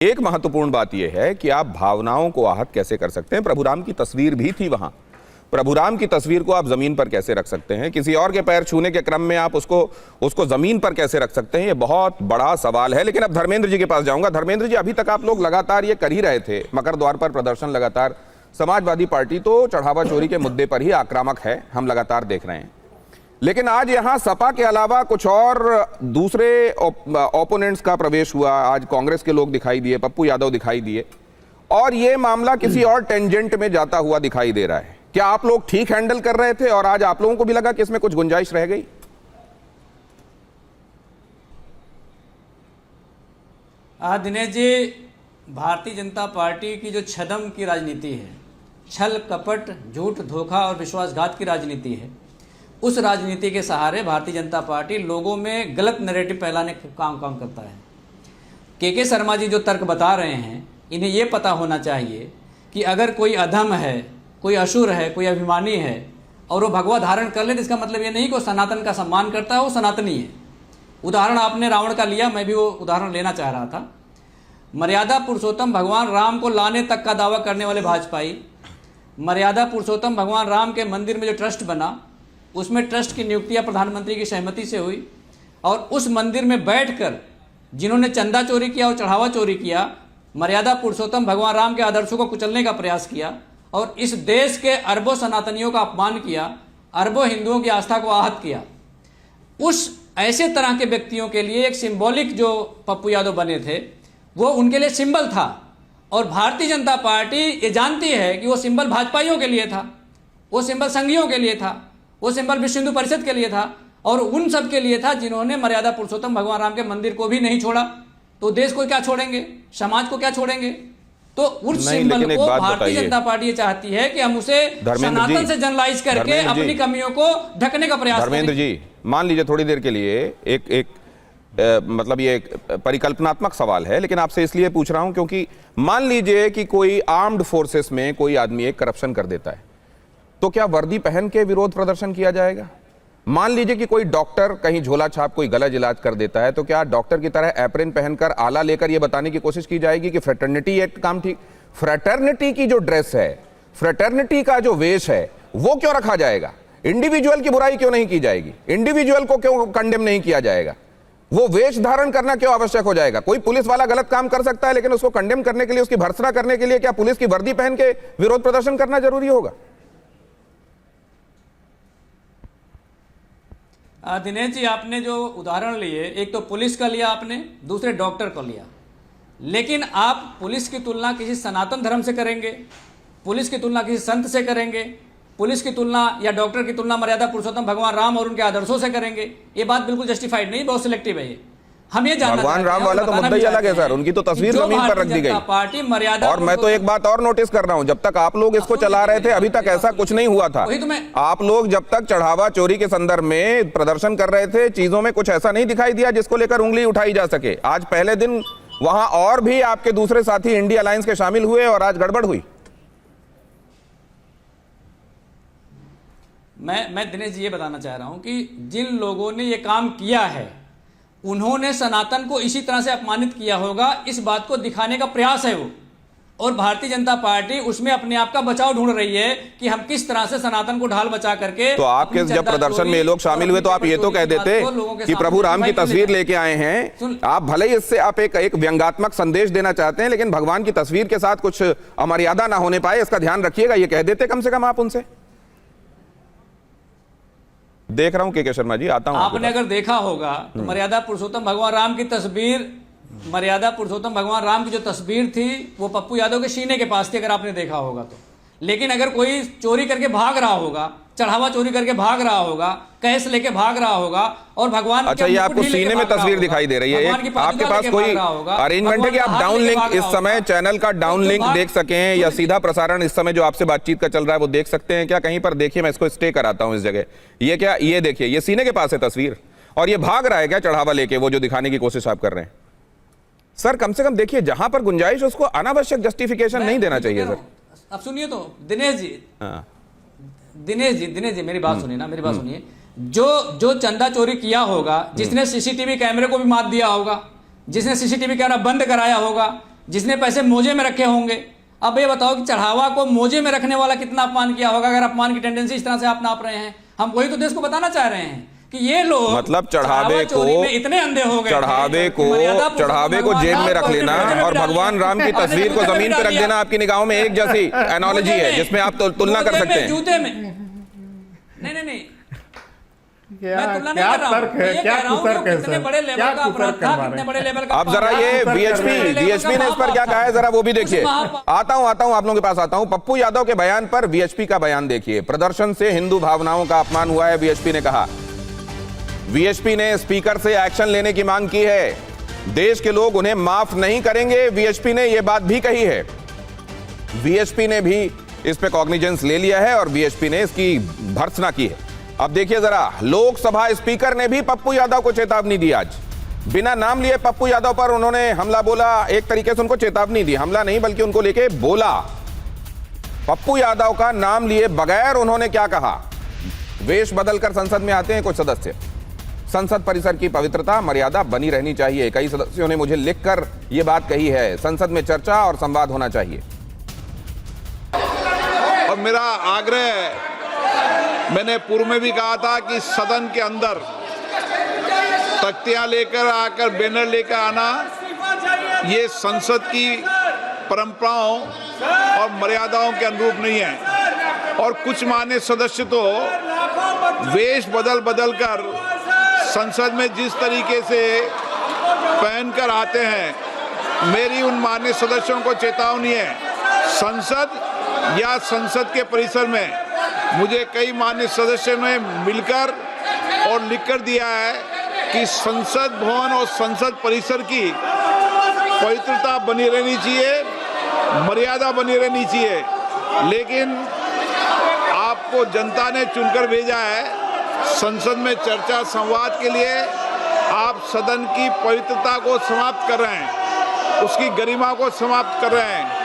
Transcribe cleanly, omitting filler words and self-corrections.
एक महत्वपूर्ण बात यह है कि आप भावनाओं को आहत कैसे कर सकते हैं। प्रभुराम की तस्वीर भी थी वहां, प्रभुराम की तस्वीर को आप जमीन पर कैसे रख सकते हैं, किसी और के पैर छूने के क्रम में आप उसको जमीन पर कैसे रख सकते हैं, ये बहुत बड़ा सवाल है। लेकिन अब धर्मेंद्र जी के पास जाऊंगा। धर्मेंद्र जी, अभी तक आप लोग लगातार ये कर ही रहे थे, मकर द्वार पर प्रदर्शन लगातार। समाजवादी पार्टी तो चढ़ावा चोरी के मुद्दे पर ही आक्रामक है, हम लगातार देख रहे हैं। लेकिन आज यहां सपा के अलावा कुछ और दूसरे ओपोनेंट्स का प्रवेश हुआ। आज कांग्रेस के लोग दिखाई दिए, पप्पू यादव दिखाई दिए, और यह मामला किसी और टेंजेंट में जाता हुआ दिखाई दे रहा है। क्या आप लोग ठीक हैंडल कर रहे थे और आज आप लोगों को भी लगा कि इसमें कुछ गुंजाइश रह गई? दिनेश जी, भारतीय जनता पार्टी की जो छदम की राजनीति है, छल कपट झूठ धोखा और विश्वासघात की राजनीति है, उस राजनीति के सहारे भारतीय जनता पार्टी लोगों में गलत नैरेटिव फैलाने का काम करता है। के शर्मा जी जो तर्क बता रहे हैं, इन्हें ये पता होना चाहिए कि अगर कोई अधम है, कोई असुर है, कोई अभिमानी है और वो भगवा धारण कर ले, तो इसका मतलब ये नहीं कि वो सनातन का सम्मान करता है, वो सनातनी है। उदाहरण आपने रावण का लिया, मैं भी वो उदाहरण लेना चाह रहा था। मर्यादा पुरुषोत्तम भगवान राम को लाने तक का दावा करने वाले भाजपाई, मर्यादा पुरुषोत्तम भगवान राम के मंदिर में जो ट्रस्ट बना, उसमें ट्रस्ट की नियुक्तियां प्रधानमंत्री की सहमति से हुई, और उस मंदिर में बैठकर जिन्होंने चंदा चोरी किया और चढ़ावा चोरी किया, मर्यादा पुरुषोत्तम भगवान राम के आदर्शों को कुचलने का प्रयास किया और इस देश के अरबों सनातनियों का अपमान किया, अरबों हिंदुओं की आस्था को आहत किया। उस ऐसे तरह के व्यक्तियों के लिए एक सिंबॉलिक जो पप्पू यादव बने थे, वो उनके लिए सिंबल था। और भारतीय जनता पार्टी ये जानती है कि वो सिंबल भाजपाइयों के लिए था, वो सिंबल संघियों के लिए था, वो सिंबल विश्व हिंदू परिषद के लिए था, और उन सब के लिए था जिन्होंने मर्यादा पुरुषोत्तम भगवान राम के मंदिर को भी नहीं छोड़ा। तो देश को क्या छोड़ेंगे, समाज को क्या छोड़ेंगे? तो उस सिंबल को भारतीय जनता पार्टी ये चाहती है कि हम उसे सनातन से जनरलाइज करके अपनी कमियों को ढकने का प्रयास करें। धर्मेंद्र जी, मान लीजिए थोड़ी देर के लिए एक मतलब ये एक परिकल्पनात्मक सवाल है, लेकिन आपसे इसलिए पूछ रहा हूं क्योंकि मान लीजिए कि कोई आर्म्ड फोर्सेस में कोई आदमी एक करप्शन कर देता है, तो क्या वर्दी पहन के विरोध प्रदर्शन किया जाएगा? मान लीजिए कि कोई डॉक्टर कहीं झोला छाप कोई गलत इलाज कर देता है, तो क्या डॉक्टर की तरह एप्रन पहनकर आला लेकर यह बताने की कोशिश की जाएगी कि फ्रेटर्निटी एक्ट काम ठीक? फ्रेटर्निटी की जो ड्रेस है, फ्रेटर्निटी का जो वेश है, वो क्यों रखा जाएगा? इंडिविजुअल की बुराई क्यों नहीं की जाएगी? इंडिविजुअल को क्यों कंडेम नहीं किया जाएगा? वो वेश धारण करना क्यों आवश्यक हो जाएगा? कोई पुलिस वाला गलत काम कर सकता है, लेकिन उसको कंडेम करने के लिए, उसकी भर्त्सना करने के लिए क्या पुलिस की वर्दी पहन के विरोध प्रदर्शन करना जरूरी होगा? दिनेश जी, आपने जो उदाहरण लिए, एक तो पुलिस का लिया आपने, दूसरे डॉक्टर को लिया, लेकिन आप पुलिस की तुलना किसी सनातन धर्म से करेंगे, पुलिस की तुलना किसी संत से करेंगे, पुलिस की तुलना या डॉक्टर की तुलना मर्यादा पुरुषोत्तम भगवान राम और उनके आदर्शों से करेंगे, ये बात बिल्कुल जस्टिफाइड नहीं, बहुत सिलेक्टिव है ये। हम ये जानना भगवान राम वाला तो मुद्दा ही अलग है सर, उनकी तो तस्वीर जमीन पर रख दी गई। पार्टी मर्यादा, और मैं तो एक बात और नोटिस कर रहा हूं, जब तक आप लोग इसको चला रहे थे अभी तक ऐसा कुछ नहीं हुआ था। आप लोग जब तक चढ़ावा चोरी के संदर्भ में प्रदर्शन कर रहे थे, चीजों में कुछ ऐसा नहीं दिखाई दिया जिसको लेकर उंगली उठाई जा सके। आज पहले दिन वहां और भी आपके दूसरे साथी इंडिया अलायंस के शामिल हुए और आज गड़बड़ हुई। मैं दिनेश जी ये बताना चाह रहा हूं कि जिन लोगों ने ये काम किया है, उन्होंने सनातन को इसी तरह से अपमानित किया होगा, इस बात को दिखाने का प्रयास है वो। और भारतीय जनता पार्टी उसमें अपने आप का बचाव ढूंढ रही है कि हम किस तरह से सनातन को ढाल बचा करके। तो आपके जब प्रदर्शन में ये लोग शामिल हुए तो आप ये तो कह देते कि प्रभु राम की तस्वीर लेके आए हैं। आप भले ही इससे आप एक व्यंग्यात्मक संदेश देना चाहते हैं, लेकिन भगवान की तस्वीर के साथ कुछ अमर्यादा ना होने पाए, इसका ध्यान रखिएगा, ये कह देते कम से कम आप उनसे। देख रहा हूं के शर्मा जी, आता हूं। आपने अगर देखा होगा तो मर्यादा पुरुषोत्तम भगवान राम की तस्वीर, मर्यादा पुरुषोत्तम भगवान राम की जो तस्वीर थी वो पप्पू यादव के सीने के पास थी, अगर आपने देखा होगा तो। लेकिन अगर कोई चोरी करके भाग रहा होगा, चढ़ावा चोरी करके भाग रहा होगा, कैश लेके भाग रहा होगा और भगवान, अच्छा ये आपको सीने में तस्वीर दिखाई दे रही है, आपके पास कोई अरेंजमेंट है कि आप डाउन लिंक इस समय चैनल का डाउन लिंक देख सकें या सीधा प्रसारण इस समय जो आपसे बातचीत का चल रहा है वो देख सकते हैं क्या? कहीं पर देखिए, मैं इसको स्टे कराता हूं इस जगह। ये क्या, ये देखिए, ये सीने के पास है तस्वीर और ये भाग रहा है क्या चढ़ावा लेके, वो जो दिखाने की कोशिश आप कर रहे हैं? सर कम से कम देखिए, जहां पर गुंजाइश उसको अनावश्यक जस्टिफिकेशन नहीं देना चाहिए सर। अब सुनिए तो दिनेश जी, दिनेश जी मेरी बात सुनिए ना, मेरी बात सुनिए। जो चंदा चोरी किया होगा, जिसने सीसीटीवी कैमरे को भी मात दिया होगा, जिसने सीसीटीवी कैमरा बंद कराया होगा, जिसने पैसे मोजे में रखे होंगे। अब ये बताओ कि चढ़ावा को मोजे में रखने वाला कितना अपमान किया होगा, अगर अपमान की टेंडेंसी इस तरह से आप नाप रहे हैं। हम वही तो देश को बताना चाह रहे हैं कि ये लोग मतलब चढ़ावे को इतने अंधे हो गए, चढ़ावे को जेब में रख लेना और भगवान राम की तस्वीर को जमीन पर रख देना आपकी निगाहों में एक जैसी एनालॉजी है जिसमें आप तुलना कर सकते हैं। जूते में नहीं मैं तुलना नहीं कर रहा हूं, ये कह रहा हूं कि कितने बड़े लेवल का अपराध था, कितने बड़े लेवल का। अब जरा ये वीएचपी ने इस पर क्या कहा है जरा वो भी देखिए। आता हूं आप लोगों के पास आता हूं। पप्पू यादव के बयान पर वीएचपी का बयान देखिए। प्रदर्शन से हिंदू भावनाओं का अपमान हुआ है, वीएचपी ने कहा। वीएचपी ने स्पीकर से एक्शन लेने की मांग की है। देश के लोग उन्हें माफ नहीं करेंगे, वीएचपी ने यह बात भी कही है। वीएचपी ने भी इस पे कॉग्निजेंस ले लिया है और वीएचपी ने इसकी भर्त्सना की है। अब देखिए जरा, लोकसभा स्पीकर ने भी पप्पू यादव को चेतावनी दी। आज बिना नाम लिए पप्पू यादव पर उन्होंने हमला बोला। एक तरीके से उनको चेतावनी दी, हमला नहीं बल्कि उनको लेके बोला। पप्पू यादव का नाम लिए बगैर उन्होंने क्या कहा। वेश बदलकर संसद में आते हैं कुछ सदस्य। संसद परिसर की पवित्रता मर्यादा बनी रहनी चाहिए। कई सदस्यों ने मुझे लिखकर यह बात कही है। संसद में चर्चा और संवाद होना चाहिए। और मेरा आग्रह है, मैंने पूर्व में भी कहा था कि सदन के अंदर तख्तियां लेकर आकर बैनर लेकर आना ये संसद की परंपराओं और मर्यादाओं के अनुरूप नहीं है। और कुछ मान्य सदस्य तो वेश बदल कर संसद में जिस तरीके से पहनकर आते हैं, मेरी उन मान्य सदस्यों को चेतावनी है। संसद या संसद के परिसर में मुझे कई मान्य सदस्यों ने मिलकर और लिखकर दिया है कि संसद भवन और संसद परिसर की पवित्रता बनी रहनी चाहिए, मर्यादा बनी रहनी चाहिए। लेकिन आपको जनता ने चुनकर भेजा है संसद में चर्चा संवाद के लिए। आप सदन की पवित्रता को समाप्त कर रहे हैं, उसकी गरिमा को समाप्त कर रहे हैं।